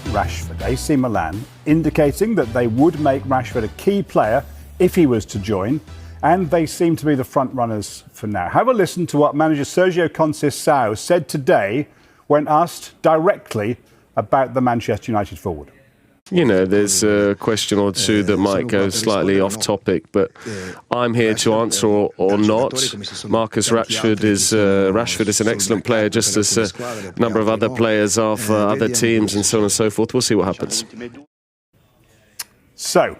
Rashford. AC Milan indicating that they would make Rashford a key player if he was to join, and they seem to be the front runners for now. Have a listen to what manager Sergio Conceição said today when asked directly about the Manchester United forward. You know, there's a question or two that might go slightly off topic, but I'm here to answer or not. Marcus Rashford is an excellent player, just as a number of other players are for other teams and so on and so forth. We'll see what happens. So,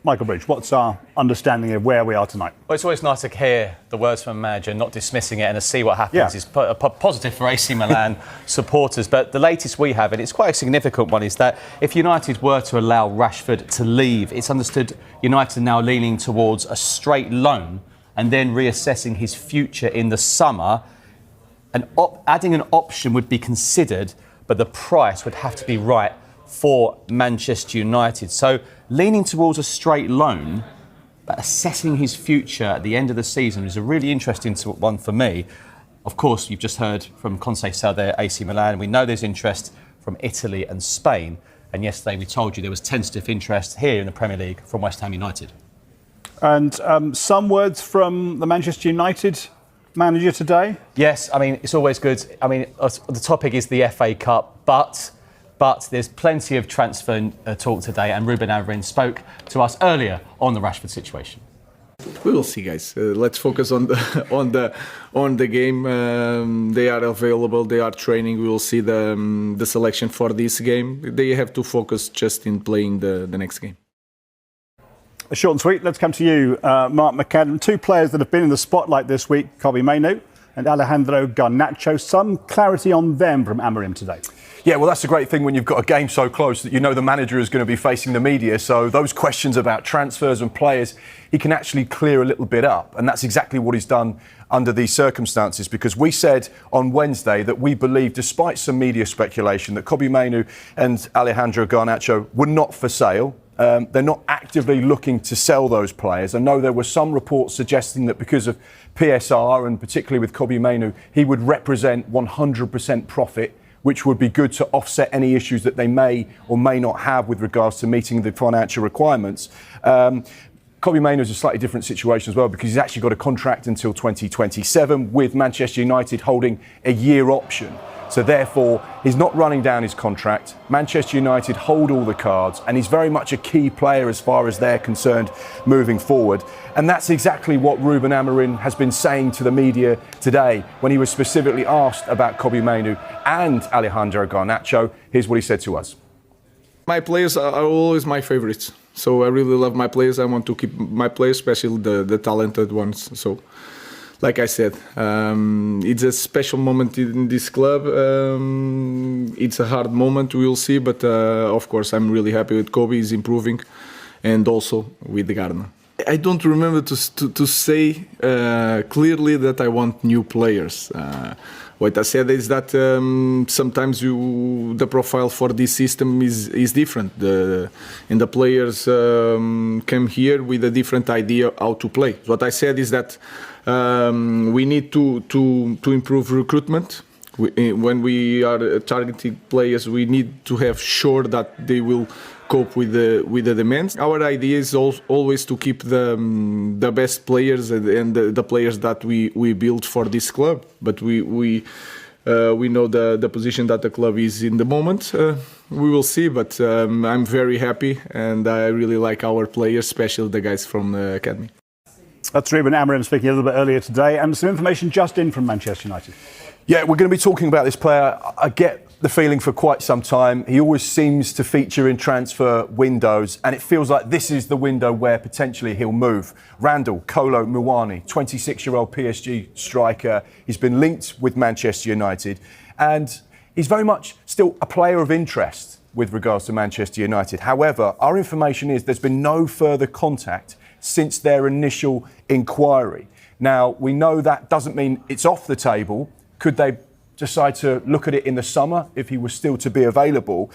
Michael Bridge, what's our understanding of where we are tonight? Well, it's always nice to hear the words from a manager, not dismissing it, and to see what happens is positive for AC Milan supporters. But the latest we have, and it's quite a significant one, is that if United were to allow Rashford to leave, it's understood United are now leaning towards a straight loan and then reassessing his future in the summer. Adding an option would be considered, but the price would have to be right for Manchester United. So leaning towards a straight loan, but assessing his future at the end of the season is a really interesting one for me. Of course, you've just heard from Conceição there, AC Milan. We know there's interest from Italy and Spain. And yesterday we told you there was tentative interest here in the Premier League from West Ham United. And some words from the Manchester United manager today? Yes, I mean, it's always good. I mean, the topic is the FA Cup, but there's plenty of transfer talk today, and Ruben Amorim spoke to us earlier on the Rashford situation. We will see, guys. Let's focus on the game. They are available. They are training. We will see the selection for this game. They have to focus just in playing the next game. Short and sweet. Let's come to you, Mark McAdam. Two players that have been in the spotlight this week: Kobbie Mainoo and Alejandro Garnacho. Some clarity on them from Amorim today. Yeah, well, that's a great thing when you've got a game so close that you know the manager is going to be facing the media. So those questions about transfers and players, he can actually clear a little bit up. And that's exactly what he's done under these circumstances, because we said on Wednesday that we believe, despite some media speculation, that Kobbie Mainoo and Alejandro Garnacho were not for sale. They're not actively looking to sell those players. I know there were some reports suggesting that because of PSR, and particularly with Kobbie Mainoo, he would represent 100% profit, which would be good to offset any issues that they may or may not have with regards to meeting the financial requirements. Kobbie Mainoo is a slightly different situation as well, because he's actually got a contract until 2027 with Manchester United holding a year option. So therefore, he's not running down his contract. Manchester United hold all the cards, and he's very much a key player as far as they're concerned moving forward. And that's exactly what Ruben Amorim has been saying to the media today when he was specifically asked about Kobbie Mainoo and Alejandro Garnacho. Here's what he said to us. My players are always my favorites. So I really love my players. I want to keep my players, especially the talented ones. So, like I said, it's a special moment in this club. It's a hard moment, we will see. But of course, I'm really happy with Kobbie. He's improving, and also with Garna. I don't remember to say clearly that I want new players. What I said is that sometimes the profile for this system is different. And the players came here with a different idea how to play. What I said is that we need to improve recruitment. When we are targeting players, we need to have sure that they will cope with the demands. Our idea is always to keep the best players and the players that we build for this club. But we know the position that the club is in the moment. We will see, but I'm very happy, and I really like our players, especially the guys from the academy. That's Ruben Amorim speaking a little bit earlier today, and some information just in from Manchester United. Yeah, we're going to be talking about this player. I get the feeling for quite some time. He always seems to feature in transfer windows, and it feels like this is the window where potentially he'll move. Randal Kolo Muani, 26-year-old PSG striker. He's been linked with Manchester United, and he's very much still a player of interest with regards to Manchester United. However, our information is there's been no further contact since their initial inquiry. Now, we know that doesn't mean it's off the table. Could they decide to look at it in the summer if he was still to be available?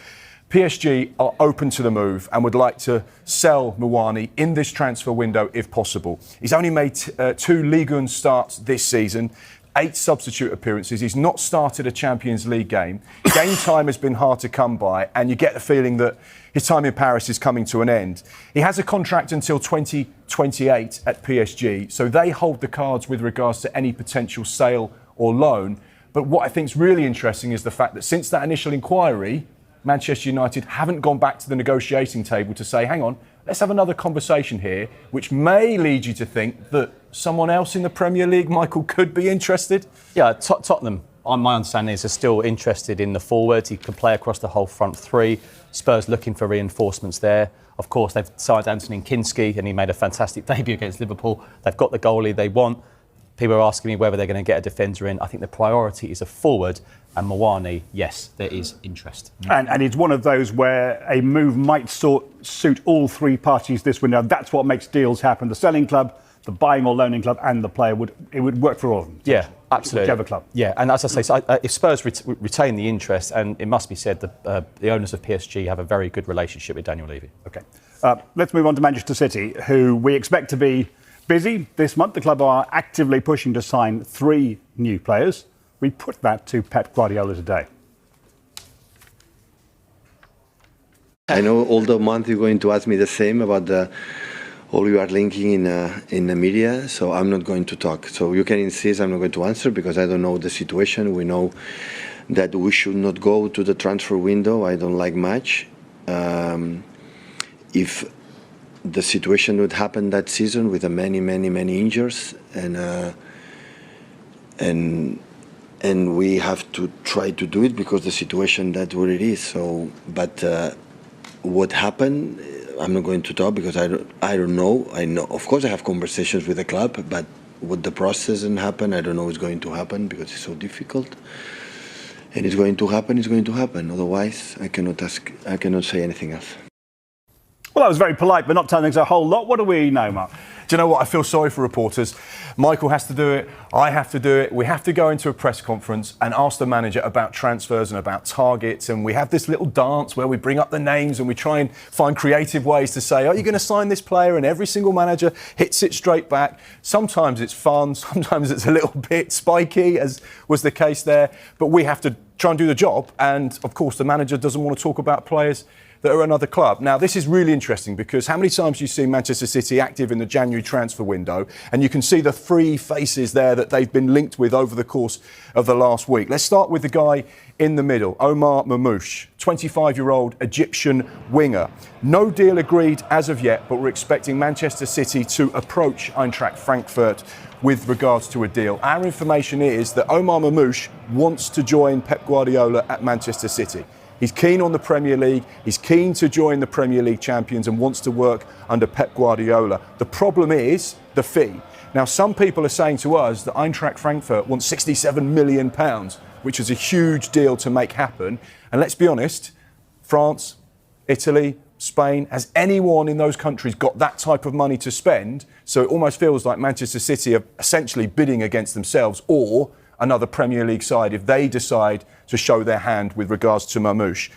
PSG are open to the move and would like to sell Muani in this transfer window if possible. He's only made 2 Ligue 1 starts this season, 8 substitute appearances. He's not started a Champions League game. Game time has been hard to come by, and you get the feeling that his time in Paris is coming to an end. He has a contract until 2028 at PSG, so they hold the cards with regards to any potential sale or loan. But what I think is really interesting is the fact that since that initial inquiry, Manchester United haven't gone back to the negotiating table to say, hang on, let's have another conversation here, which may lead you to think that someone else in the Premier League, Michael, could be interested. Yeah, Tottenham, my understanding is, are still interested in the forward. He can play across the whole front three. Spurs looking for reinforcements there. Of course, they've signed Anthony Kinski, and he made a fantastic debut against Liverpool. They've got the goalie they want. People are asking me whether they're going to get a defender in. I think the priority is a forward, and Muani, yes, there is interest. And it's one of those where a move might suit all three parties this window. That's what makes deals happen. The selling club, the buying or loaning club, and the player would work for all of them. Yeah, absolutely. Whichever club. Yeah, and as I say, so if Spurs retain the interest, and it must be said that the owners of PSG have a very good relationship with Daniel Levy. OK. Let's move on to Manchester City, who we expect to be busy this month. The club are actively pushing to sign 3 new players. We put that to Pep Guardiola today. I know all the month you're going to ask me the same about all you are linking in the media, so I'm not going to talk. So you can insist, I'm not going to answer because I don't know the situation. We know that we should not go to the transfer window. I don't like much. If the situation would happen that season with many injuries and we have to try to do it because the situation that's what it is. So, but what happened, I'm not going to talk because I don't know. I know, of course, I have conversations with the club, but what the process and happen, I don't know what's going to happen because it's so difficult. And it's going to happen. It's going to happen. Otherwise, I cannot say anything else. Well, that was very polite, but not telling us a whole lot. What do we know, Mark? Do you know what? I feel sorry for reporters. Michael has to do it. I have to do it. We have to go into a press conference and ask the manager about transfers and about targets. And we have this little dance where we bring up the names and we try and find creative ways to say, are you going to sign this player? And every single manager hits it straight back. Sometimes it's fun. Sometimes it's a little bit spiky, as was the case there. But we have to try and do the job. And, of course, the manager doesn't want to talk about players that are another club. Now, this is really interesting because how many times do you see Manchester City active in the January transfer window, and you can see the 3 faces there that they've been linked with over the course of the last week. Let's start with the guy in the middle, Omar Mamouche, 25-year-old Egyptian winger. No deal agreed as of yet, but we're expecting Manchester City to approach Eintracht Frankfurt with regards to a deal. Our information is that Omar Mamouche wants to join Pep Guardiola at Manchester City. He's keen on the Premier League, he's keen to join the Premier League champions and wants to work under Pep Guardiola. The problem is the fee. Now, some people are saying to us that Eintracht Frankfurt wants £67 million, which is a huge deal to make happen. And let's be honest, France, Italy, Spain, has anyone in those countries got that type of money to spend? So it almost feels like Manchester City are essentially bidding against themselves or another Premier League side if they decide to show their hand with regards to Mamouche.